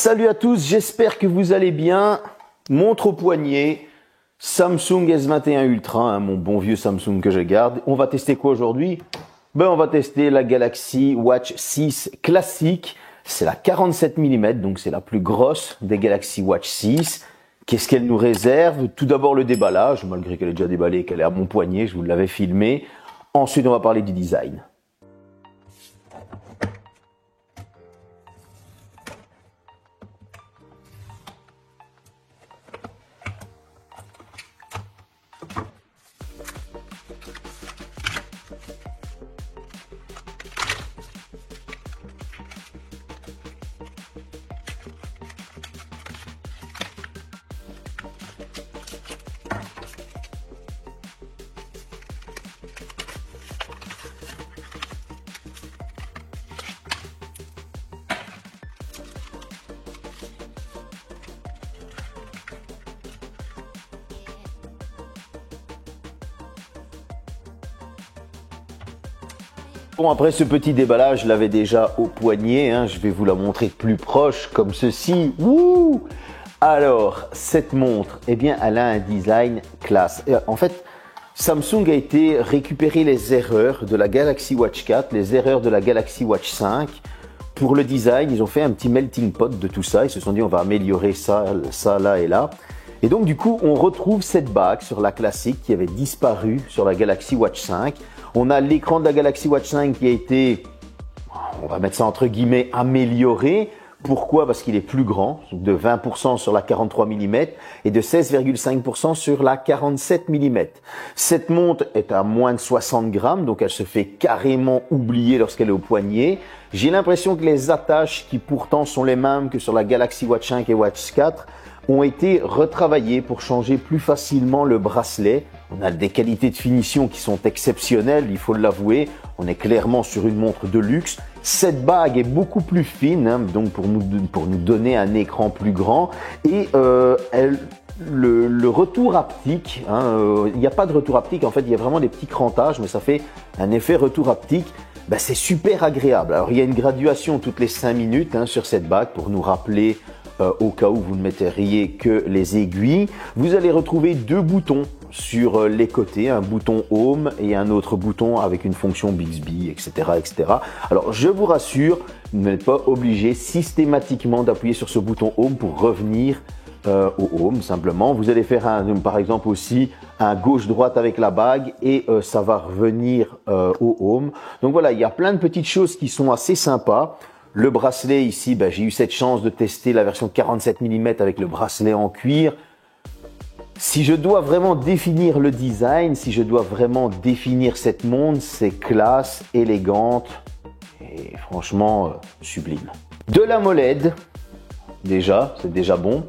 Salut à tous, j'espère que vous allez bien. Montre au poignet, Samsung S21 Ultra, mon bon vieux Samsung que je garde. On va tester quoi aujourd'hui? On va tester la Galaxy Watch 6 classique. C'est la 47 mm, donc c'est la plus grosse des Galaxy Watch 6. Qu'est-ce qu'elle nous réserve? Tout d'abord le déballage, malgré qu'elle est déjà déballée, qu'elle est à mon poignet, je vous l'avais filmé. Ensuite, on va parler du design. Bon, après ce petit déballage, je l'avais déjà au poignet, je vais vous la montrer de plus proche, comme ceci. Wouh! Alors, cette montre, eh bien, elle a un design classe. En fait, Samsung a été récupérer les erreurs de la Galaxy Watch 4, les erreurs de la Galaxy Watch 5. Pour le design, ils ont fait un petit melting pot de tout ça. Ils se sont dit, on va améliorer ça, là et là. Et donc, du coup, on retrouve cette bague sur la classique qui avait disparu sur la Galaxy Watch 5. On a l'écran de la Galaxy Watch 5 qui a été, on va mettre ça entre guillemets, amélioré. Pourquoi? Parce qu'il est plus grand, de 20% sur la 43 mm et de 16,5% sur la 47 mm. Cette montre est à moins de 60 grammes, donc elle se fait carrément oublier lorsqu'elle est au poignet. J'ai l'impression que les attaches, qui pourtant sont les mêmes que sur la Galaxy Watch 5 et Watch 4, ont été retravaillées pour changer plus facilement le bracelet. On a des qualités de finition qui sont exceptionnelles, il faut l'avouer. On est clairement sur une montre de luxe. Cette bague est beaucoup plus fine, donc pour nous donner un écran plus grand. Et le retour haptique, il n'y a pas de retour haptique, en fait il y a vraiment des petits crantages, mais ça fait un effet retour haptique. C'est super agréable. Alors il y a une graduation toutes les 5 minutes sur cette bague pour nous rappeler au cas où vous ne metteriez que les aiguilles. Vous allez retrouver deux boutons sur les côtés, un bouton Home et un autre bouton avec une fonction Bixby, etc., etc. Alors je vous rassure, vous n'êtes pas obligé systématiquement d'appuyer sur ce bouton Home pour revenir au Home. Simplement, vous allez faire par exemple aussi un gauche-droite avec la bague et ça va revenir au Home. Donc voilà, il y a plein de petites choses qui sont assez sympas. Le bracelet ici, j'ai eu cette chance de tester la version 47 mm avec le bracelet en cuir. Si je dois vraiment définir le design, si je dois vraiment définir cette montre, c'est classe, élégante et franchement sublime. De l'AMOLED, déjà, c'est déjà bon.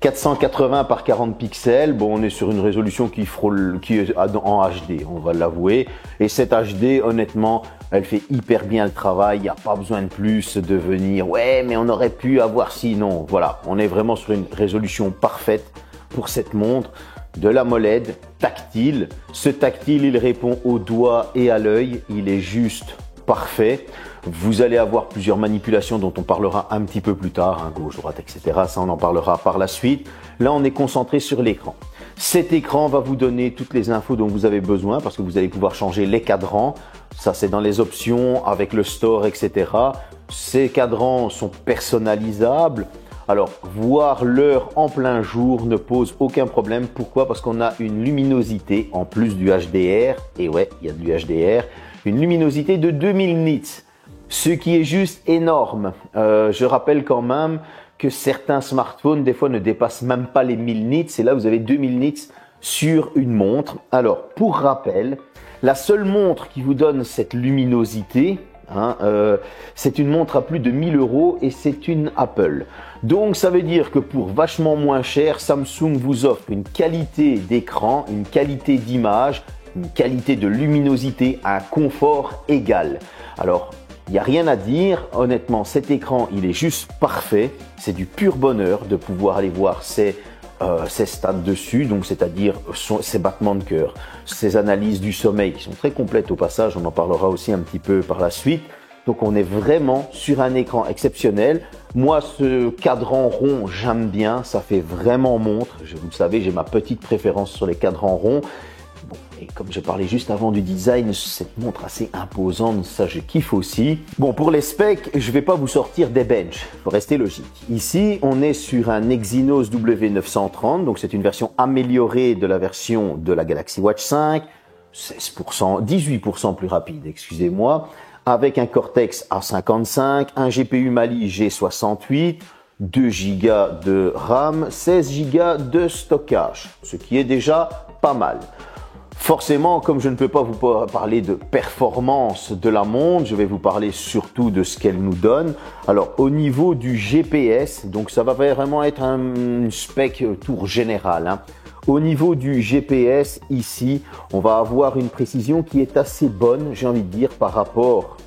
480 par 40 pixels, on est sur une résolution qui est en HD, on va l'avouer. Et cette HD, honnêtement, elle fait hyper bien le travail, il n'y a pas besoin de plus de venir, ouais, mais on aurait pu avoir si, non. Voilà, on est vraiment sur une résolution parfaite pour cette montre. De l'AMOLED tactile. Ce tactile, il répond au doigt et à l'œil, il est juste parfait. Vous allez avoir plusieurs manipulations dont on parlera un petit peu plus tard, gauche, droite, etc. Ça, on en parlera par la suite. Là, on est concentré sur l'écran. Cet écran va vous donner toutes les infos dont vous avez besoin parce que vous allez pouvoir changer les cadrans. Ça, c'est dans les options avec le store, etc. Ces cadrans sont personnalisables. Alors, voir l'heure en plein jour ne pose aucun problème. Pourquoi? Parce qu'on a une luminosité en plus du HDR. Et ouais, il y a du HDR. Une luminosité de 2000 nits. Ce qui est juste énorme. Je rappelle quand même que certains smartphones, des fois, ne dépassent même pas les 1000 nits. Et là, vous avez 2000 nits sur une montre. Alors, pour rappel, la seule montre qui vous donne cette luminosité, c'est une montre à plus de 1000 € et c'est une Apple. Donc, ça veut dire que pour vachement moins cher, Samsung vous offre une qualité d'écran, une qualité d'image, une qualité de luminosité, un confort égal. Alors, il n'y a rien à dire, honnêtement, cet écran, il est juste parfait. C'est du pur bonheur de pouvoir aller voir ses stats dessus, donc c'est-à-dire ses battements de cœur, ses analyses du sommeil qui sont très complètes au passage, on en parlera aussi un petit peu par la suite. Donc on est vraiment sur un écran exceptionnel. Moi, ce cadran rond, j'aime bien, ça fait vraiment montre. Vous le savez, j'ai ma petite préférence sur les cadrans ronds. Bon, et comme j'ai parlé juste avant du design, cette montre assez imposante, ça je kiffe aussi. Bon, pour les specs, je vais pas vous sortir des benches, faut rester logique. Ici, on est sur un Exynos W930, donc c'est une version améliorée de la version de la Galaxy Watch 5, 16%, 18% plus rapide, excusez-moi, avec un Cortex A55, un GPU Mali G68, 2 Go de RAM, 16 Go de stockage, ce qui est déjà pas mal. Forcément, comme je ne peux pas vous parler de performance de la montre, je vais vous parler surtout de ce qu'elle nous donne. Alors, au niveau du GPS, donc ça va vraiment être un spec tour général, hein. Au niveau du GPS, ici, on va avoir une précision qui est assez bonne, j'ai envie de dire, par rapport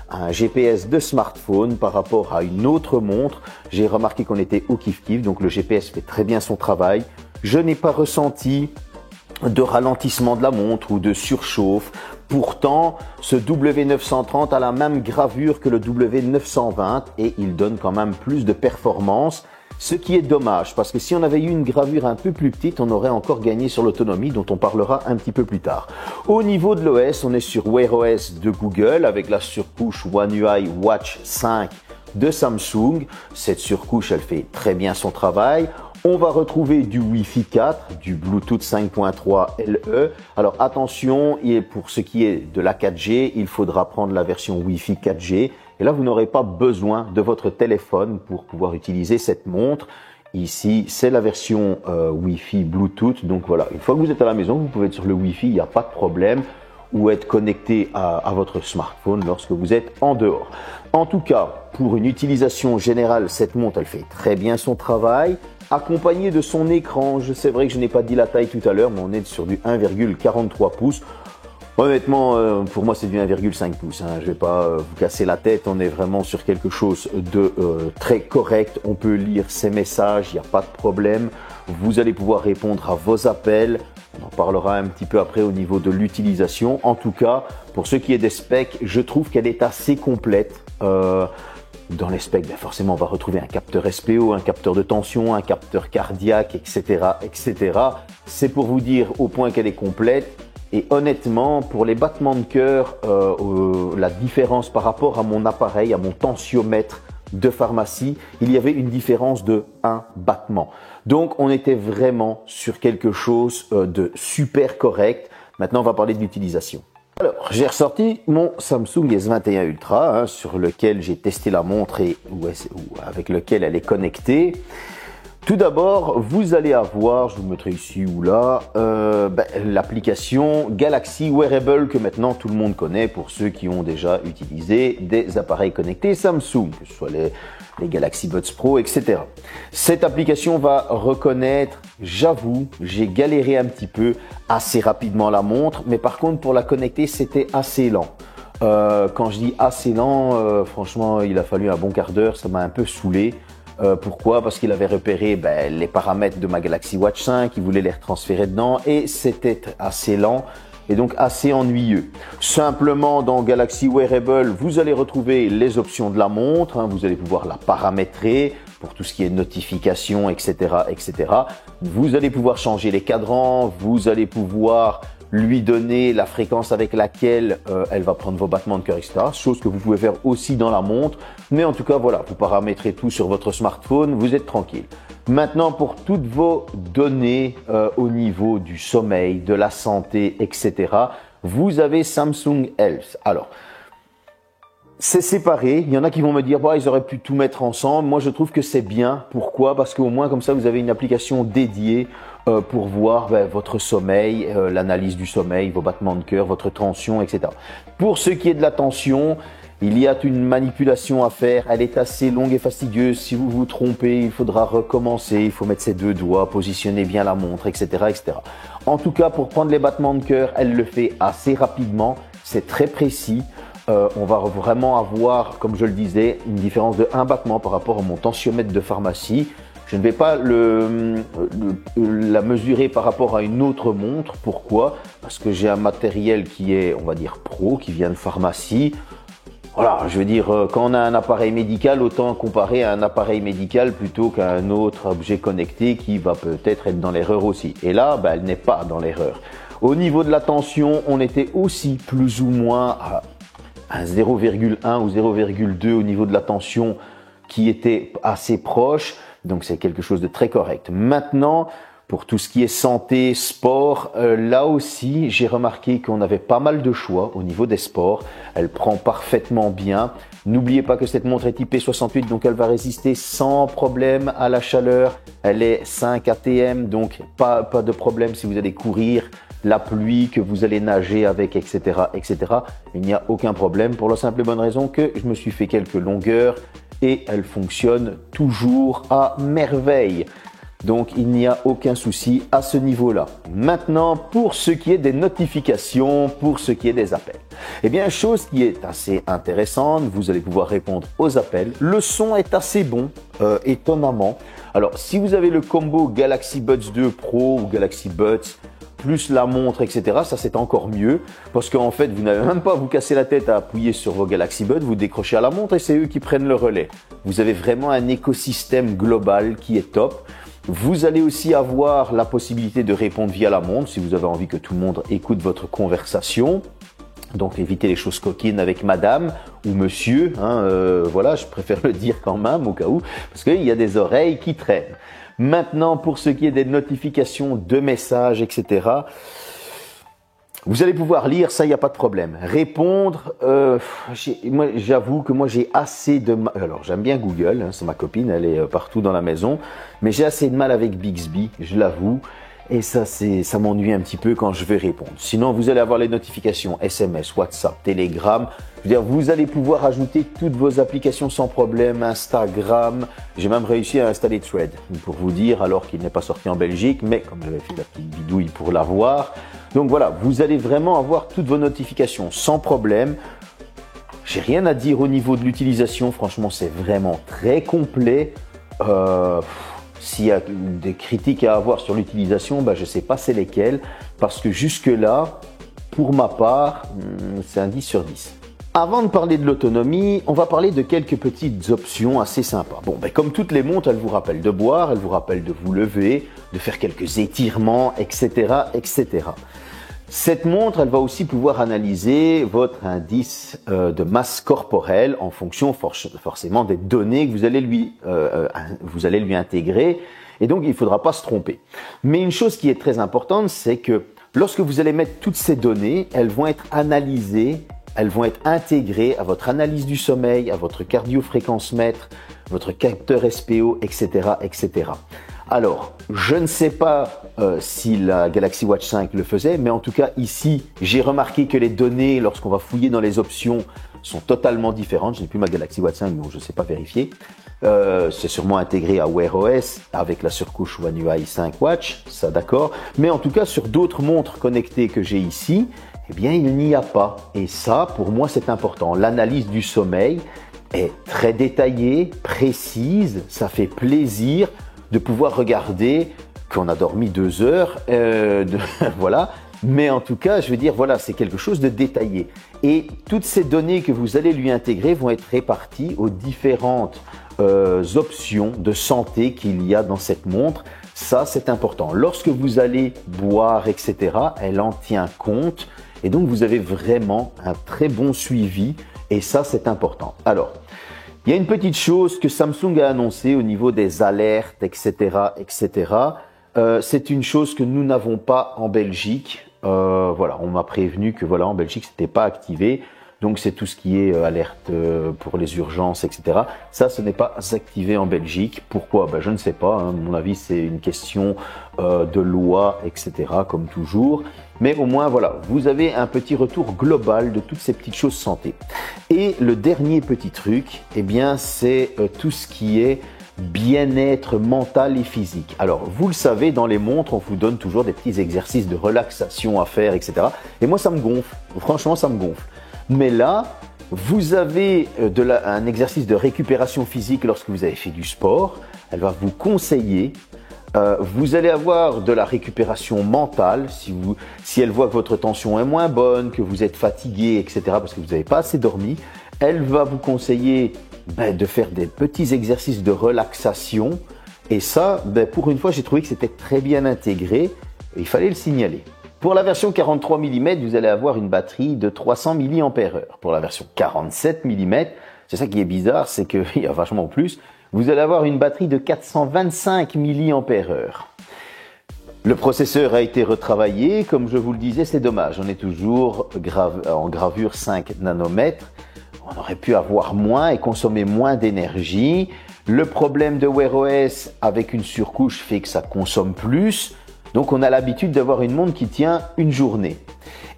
à un GPS de smartphone, par rapport à une autre montre. J'ai remarqué qu'on était au kiff-kiff, donc le GPS fait très bien son travail. Je n'ai pas ressenti de ralentissement de la montre ou de surchauffe. Pourtant, ce W930 a la même gravure que le W920 et il donne quand même plus de performance, ce qui est dommage parce que si on avait eu une gravure un peu plus petite, on aurait encore gagné sur l'autonomie dont on parlera un petit peu plus tard. Au niveau de l'OS, on est sur Wear OS de Google avec la surcouche One UI Watch 5 de Samsung. Cette surcouche, elle fait très bien son travail. On va retrouver du Wi-Fi 4, du Bluetooth 5.3 LE. Alors attention, pour ce qui est de la 4G, il faudra prendre la version Wi-Fi 4G. Et là, vous n'aurez pas besoin de votre téléphone pour pouvoir utiliser cette montre. Ici, c'est la version Wi-Fi Bluetooth. Donc voilà, une fois que vous êtes à la maison, vous pouvez être sur le Wi-Fi, il n'y a pas de problème. Ou être connecté à votre smartphone lorsque vous êtes en dehors. En tout cas, pour une utilisation générale, cette montre, elle fait très bien son travail. Accompagné de son écran, c'est vrai que je n'ai pas dit la taille tout à l'heure, mais on est sur du 1,43 pouces. Honnêtement, pour moi, c'est du 1,5 pouces. Hein. Je vais pas vous casser la tête. On est vraiment sur quelque chose de très correct. On peut lire ses messages, il n'y a pas de problème. Vous allez pouvoir répondre à vos appels. On en parlera un petit peu après au niveau de l'utilisation. En tout cas, pour ce qui est des specs, je trouve qu'elle est assez complète. Dans les specs, forcément, on va retrouver un capteur SPO, un capteur de tension, un capteur cardiaque, etc., etc. C'est pour vous dire au point qu'elle est complète. Et honnêtement, pour les battements de cœur, la différence par rapport à mon appareil, à mon tensiomètre de pharmacie, il y avait une différence de 1 battement. Donc, on était vraiment sur quelque chose de super correct. Maintenant, on va parler de l'utilisation. Alors, j'ai ressorti mon Samsung S21 Ultra, hein, sur lequel j'ai testé la montre et avec lequel elle est connectée. Tout d'abord, vous allez avoir, je vous mettrai ici ou là, l'application Galaxy Wearable que maintenant tout le monde connaît pour ceux qui ont déjà utilisé des appareils connectés Samsung, que ce soit les Galaxy Buds Pro, etc. Cette application va reconnaître, j'avoue, j'ai galéré un petit peu assez rapidement la montre, mais par contre pour la connecter, c'était assez lent. Quand je dis assez lent, franchement, il a fallu un bon quart d'heure, ça m'a un peu saoulé. Pourquoi? Parce qu'il avait repéré les paramètres de ma Galaxy Watch 5, il voulait les retransférer dedans et c'était assez lent et donc assez ennuyeux. Simplement dans Galaxy Wearable, vous allez retrouver les options de la montre, hein, vous allez pouvoir la paramétrer pour tout ce qui est notification, etc., etc. Vous allez pouvoir changer les cadrans, vous allez pouvoir lui donner la fréquence avec laquelle elle va prendre vos battements de cœur, etc. Chose que vous pouvez faire aussi dans la montre. Mais en tout cas, voilà, vous paramétrez tout sur votre smartphone, vous êtes tranquille. Maintenant, pour toutes vos données au niveau du sommeil, de la santé, etc., vous avez Samsung Health. Alors, c'est séparé. Il y en a qui vont me dire, ils auraient pu tout mettre ensemble. Moi, je trouve que c'est bien. Pourquoi? Parce qu'au moins, comme ça, vous avez une application dédiée pour voir votre sommeil, l'analyse du sommeil, vos battements de cœur, votre tension, etc. Pour ce qui est de la tension, il y a une manipulation à faire. Elle est assez longue et fastidieuse. Si vous vous trompez, il faudra recommencer. Il faut mettre ses deux doigts, positionner bien la montre, etc., etc. En tout cas, pour prendre les battements de cœur, elle le fait assez rapidement. C'est très précis. On va vraiment avoir, comme je le disais, une différence de 1 battement par rapport à mon tensiomètre de pharmacie. Je ne vais pas la mesurer par rapport à une autre montre. Pourquoi? Parce que j'ai un matériel qui est, on va dire, pro, qui vient de pharmacie. voilà, je veux dire, quand on a un appareil médical, autant comparer à un appareil médical plutôt qu'à un autre objet connecté qui va peut-être être dans l'erreur aussi. Et là, elle n'est pas dans l'erreur. Au niveau de la tension, on était aussi plus ou moins à 0,1 ou 0,2 au niveau de la tension qui était assez proche. Donc c'est quelque chose de très correct. Maintenant, pour tout ce qui est santé, sport, là aussi, j'ai remarqué qu'on avait pas mal de choix au niveau des sports. Elle prend parfaitement bien. N'oubliez pas que cette montre est IP68, donc elle va résister sans problème à la chaleur. Elle est 5 ATM, donc pas de problème si vous allez courir, la pluie, que vous allez nager avec, etc., etc. Il n'y a aucun problème pour la simple et bonne raison que je me suis fait quelques longueurs et elle fonctionne toujours à merveille. Donc, il n'y a aucun souci à ce niveau-là. Maintenant, pour ce qui est des notifications, pour ce qui est des appels. Eh bien, chose qui est assez intéressante, vous allez pouvoir répondre aux appels. Le son est assez bon, étonnamment. Alors, si vous avez le combo Galaxy Buds 2 Pro ou Galaxy Buds, plus la montre, etc., ça c'est encore mieux parce qu'en fait, vous n'avez même pas à vous casser la tête à appuyer sur vos Galaxy Buds, vous décrochez à la montre et c'est eux qui prennent le relais. Vous avez vraiment un écosystème global qui est top. Vous allez aussi avoir la possibilité de répondre via la montre si vous avez envie que tout le monde écoute votre conversation. Donc évitez les choses coquines avec madame ou monsieur, voilà, je préfère le dire quand même au cas où, parce qu'il y a des oreilles qui traînent. Maintenant, pour ce qui est des notifications de messages, etc., vous allez pouvoir lire, ça, il n'y a pas de problème. Répondre, moi, j'avoue que moi, j'ai assez de mal. Alors, j'aime bien Google, c'est ma copine, elle est partout dans la maison, mais j'ai assez de mal avec Bixby, je l'avoue. Et ça m'ennuie un petit peu quand je vais répondre. Sinon, vous allez avoir les notifications SMS, WhatsApp, Telegram. Je veux dire, vous allez pouvoir ajouter toutes vos applications sans problème, Instagram. J'ai même réussi à installer Thread, pour vous dire, alors qu'il n'est pas sorti en Belgique, mais comme j'avais fait la petite bidouille pour l'avoir. Donc voilà, vous allez vraiment avoir toutes vos notifications sans problème. J'ai rien à dire au niveau de l'utilisation. Franchement, c'est vraiment très complet. S'il y a des critiques à avoir sur l'utilisation, je ne sais pas c'est lesquelles, parce que jusque-là, pour ma part, c'est un 10 sur 10. Avant de parler de l'autonomie, on va parler de quelques petites options assez sympas. Bon, comme toutes les montres, elles vous rappellent de boire, elles vous rappellent de vous lever, de faire quelques étirements, etc., etc. Cette montre, elle va aussi pouvoir analyser votre indice de masse corporelle en fonction forcément des données que vous allez lui intégrer. Et donc, il ne faudra pas se tromper. Mais une chose qui est très importante, c'est que lorsque vous allez mettre toutes ces données, elles vont être analysées, elles vont être intégrées à votre analyse du sommeil, à votre cardiofréquence-mètre, votre capteur SPO, etc., etc. Alors, je ne sais pas si la Galaxy Watch 5 le faisait, mais en tout cas ici, j'ai remarqué que les données, lorsqu'on va fouiller dans les options, sont totalement différentes. Je n'ai plus ma Galaxy Watch 5, donc je ne sais pas vérifier. C'est sûrement intégré à Wear OS avec la surcouche One UI 5 Watch, ça d'accord. Mais en tout cas, sur d'autres montres connectées que j'ai ici, eh bien, il n'y a pas. Et ça, pour moi, c'est important. L'analyse du sommeil est très détaillée, précise, ça fait plaisir de pouvoir regarder qu'on a dormi 2 heures, voilà. Mais en tout cas, je veux dire, voilà, c'est quelque chose de détaillé. Et toutes ces données que vous allez lui intégrer vont être réparties aux différentes options de santé qu'il y a dans cette montre. Ça, c'est important. Lorsque vous allez boire, etc., elle en tient compte. Et donc, vous avez vraiment un très bon suivi. Et ça, c'est important. Alors, il y a une petite chose que Samsung a annoncé au niveau des alertes, etc., etc. C'est une chose que nous n'avons pas en Belgique. Voilà, on m'a prévenu que voilà en Belgique c'était pas activé. Donc c'est tout ce qui est alerte pour les urgences, etc. Ça, ce n'est pas activé en Belgique. Pourquoi? Je ne sais pas. À mon avis, c'est une question de loi, etc. Comme toujours. Mais au moins, voilà, vous avez un petit retour global de toutes ces petites choses santé. Et le dernier petit truc, eh bien, c'est tout ce qui est bien-être mental et physique. Alors, vous le savez, dans les montres, on vous donne toujours des petits exercices de relaxation à faire, etc. Et moi, ça me gonfle. Franchement, ça me gonfle. Mais là, vous avez un exercice de récupération physique lorsque vous avez fait du sport. Elle va vous conseiller. Vous allez avoir de la récupération mentale si elle voit que votre tension est moins bonne, que vous êtes fatigué, etc. parce que vous n'avez pas assez dormi. Elle va vous conseiller de faire des petits exercices de relaxation. Et ça, pour une fois, j'ai trouvé que c'était très bien intégré. Et il fallait le signaler. Pour la version 43 mm, vous allez avoir une batterie de 300 mAh. Pour la version 47 mm, c'est ça qui est bizarre, c'est qu'il y a vachement plus. Vous allez avoir une batterie de 425 mAh. Le processeur a été retravaillé, comme je vous le disais, c'est dommage. On est toujours en gravure 5 nanomètres. On aurait pu avoir moins et consommer moins d'énergie. Le problème de Wear OS avec une surcouche fait que ça consomme plus. Donc on a l'habitude d'avoir une montre qui tient une journée.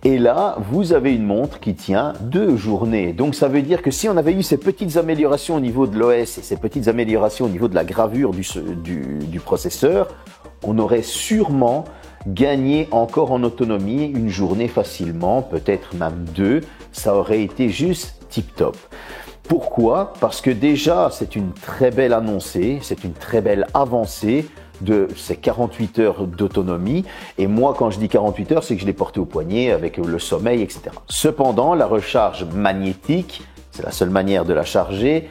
Et là, vous avez une montre qui tient 2 journées. Donc ça veut dire que si on avait eu ces petites améliorations au niveau de l'OS et ces petites améliorations au niveau de la gravure du processeur, on aurait sûrement gagné encore en autonomie une journée facilement, peut-être même 2. Ça aurait été juste tip top. Pourquoi? Parce que déjà, c'est une très belle annoncée, c'est une très belle avancée de ces 48 heures d'autonomie. Et moi, quand je dis 48 heures, c'est que je l'ai porté au poignet avec le sommeil, etc. Cependant, la recharge magnétique, c'est la seule manière de la charger.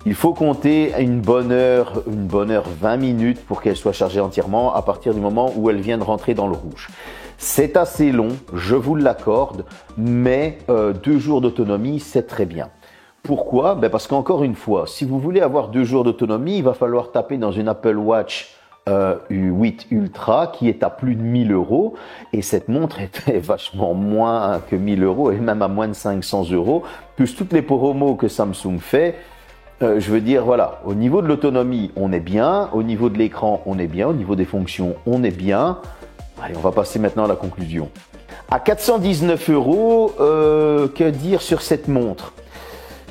Il faut compter une bonne heure 20 minutes pour qu'elle soit chargée entièrement à partir du moment où elle vient de rentrer dans le rouge. C'est assez long, je vous l'accorde, mais 2 jours d'autonomie, c'est très bien. Pourquoi? Parce qu'encore une fois, si vous voulez avoir 2 jours d'autonomie, il va falloir taper dans une Apple Watch 8 Ultra qui est à plus de 1000 €, et cette montre était vachement moins que 1000 € et même à moins de 500 €, plus toutes les promos que Samsung fait. Je veux dire, voilà, au niveau de l'autonomie, on est bien, au niveau de l'écran, on est bien, au niveau des fonctions, on est bien. Allez, on va passer maintenant à la conclusion. À 419 €, que dire sur cette montre?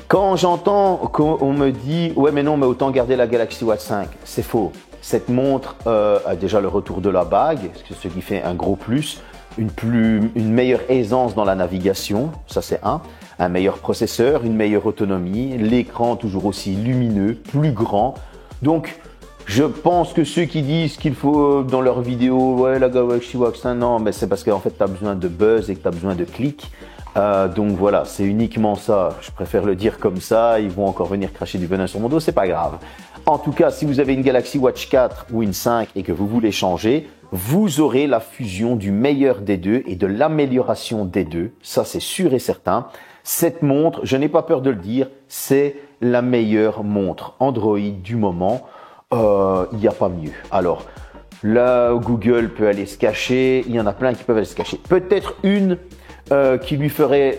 Quand j'entends qu'on me dit « Ouais, mais non, mais autant garder la Galaxy Watch 5 », c'est faux. Cette montre a déjà le retour de la bague, ce qui fait un gros plus, une meilleure aisance dans la navigation, ça c'est un meilleur processeur, une meilleure autonomie, l'écran toujours aussi lumineux, plus grand. Donc, je pense que ceux qui disent qu'il faut dans leurs vidéos « Ouais, la Galaxy Watch 5 », non, mais c'est parce qu'en fait, tu as besoin de buzz et que tu as besoin de clics. Donc voilà, c'est uniquement ça. Je préfère le dire comme ça. Ils vont encore venir cracher du venin sur mon dos, c'est pas grave. En tout cas, si vous avez une Galaxy Watch 4 ou une 5 et que vous voulez changer, vous aurez la fusion du meilleur des deux et de l'amélioration des deux. Ça, c'est sûr et certain. Cette montre, je n'ai pas peur de le dire, c'est la meilleure montre Android du moment. Il n'y a pas mieux. Alors, là, Google peut aller se cacher. Il y en a plein qui peuvent aller se cacher. Peut-être une qui lui ferait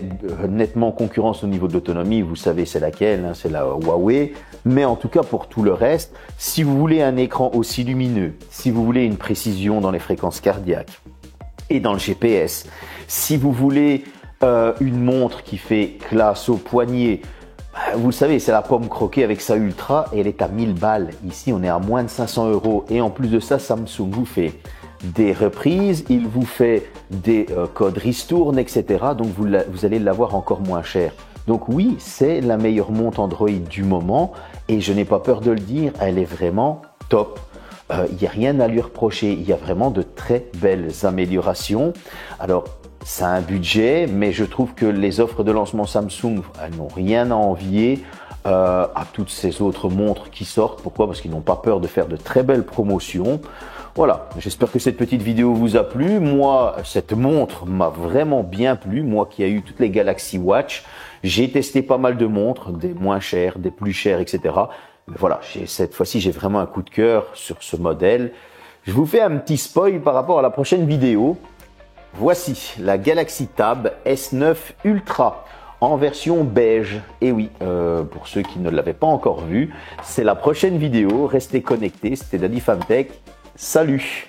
nettement concurrence au niveau de l'autonomie, vous savez c'est laquelle, hein, c'est la Huawei. Mais en tout cas pour tout le reste, si vous voulez un écran aussi lumineux, si vous voulez une précision dans les fréquences cardiaques et dans le GPS, si vous voulez une montre qui fait classe au poignet, vous le savez, c'est la pomme croquée avec sa Ultra et elle est à 1000 balles. Ici, on est à moins de 500 € et en plus de ça, Samsung vous fait des reprises, il vous fait des codes ristourne, etc. Donc vous allez l'avoir encore moins cher. Donc oui, c'est la meilleure montre Android du moment et je n'ai pas peur de le dire, elle est vraiment top. Il n'y a rien à lui reprocher, il y a vraiment de très belles améliorations. Alors, ça a un budget, mais je trouve que les offres de lancement Samsung, elles n'ont rien à envier à toutes ces autres montres qui sortent. Pourquoi? Parce qu'ils n'ont pas peur de faire de très belles promotions. Voilà, j'espère que cette petite vidéo vous a plu. Moi, cette montre m'a vraiment bien plu. Moi qui ai eu toutes les Galaxy Watch, j'ai testé pas mal de montres, des moins chères, des plus chères, etc. Mais voilà, cette fois-ci, j'ai vraiment un coup de cœur sur ce modèle. Je vous fais un petit spoil par rapport à la prochaine vidéo. Voici la Galaxy Tab S9 Ultra en version beige. Et oui, pour ceux qui ne l'avaient pas encore vu, c'est la prochaine vidéo. Restez connectés, c'était Daddy Fantech. Salut!